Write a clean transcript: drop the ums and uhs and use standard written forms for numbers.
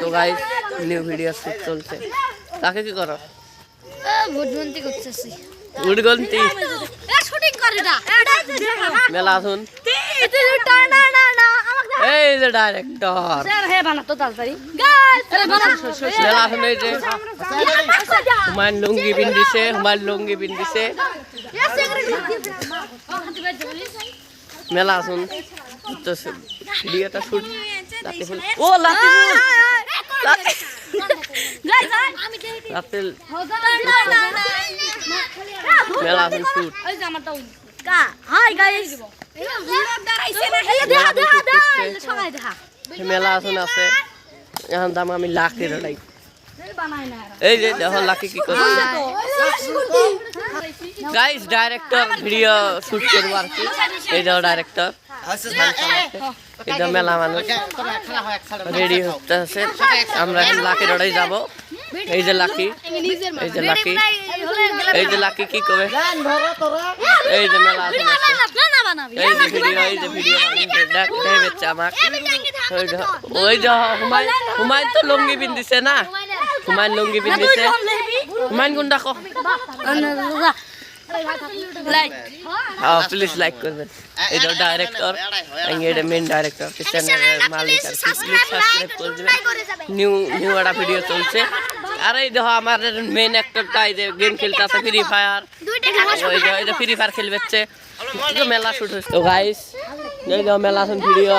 তো guys new video shoot চলছে। তাকে কি করো? ভোটগন্তি করতেছি। উড়গন্তি শুটিং করে না মেলা আসুন। এই যে ডাইরেক্টর হে বানাতো তাড়াতাড়ি গাইস মেলা আসুন। এই যে হুমায়ুন লুঙ্গি পিন্ধিছে, হুমায়ুন লুঙ্গি পিন্ধিছে। মেলা আসুন ভিডিওটা শুট। লাতি ফুল, ও লাতি ফুল, লাতি মেলা আসুন শুট। হাই গাইস মেলা আসুন আছে এখন দাম আমি লাখের ওটাই। এই যে দেখো লাকি কি করছে। গাইস ডাইরেক্টর ভিডিও শুট করবো আর কি। এই দেখো ডাইরেক্টর, এই যে মেলা মানুষ রেডি হতে আছে। আমরা এখন লাকির ওটাই যাবো। এই যে লাকি, এই যে লাকি, এই যে লাকি কি করবে। এই যে মেলা আসুন আছে। এই যে ভিডিও, এই যে ভিডিও দেখছে আমার। ওই যে হুমায়ুন তো লুঙ্গি পিন্ধিছে না, হুমায়ুন লুঙ্গি পিন্ধিছে। হুমায়ুন কোন ডাকো, প্লিজ লাইক করবেন। এই যে ডাইরেক্টর, এটা মেন ডাইরেক্টর, চ্যানেলের মালিক আর কি। প্লিজ সাবস্ক্রাইব করে দিবেন। নিউ একটা ভিডিও চলছে। আর এই দেখো আমার মেন অ্যাক্টরটা এই যে গেম খেলতে আছে ফ্রি ফায়ার। ওই যে ফ্রি ফায়ার খেলবেচ্ছে। মেলা শুট হচ্ছে। তো গাইস এই দেখো মেলা আসুন ভিডিও।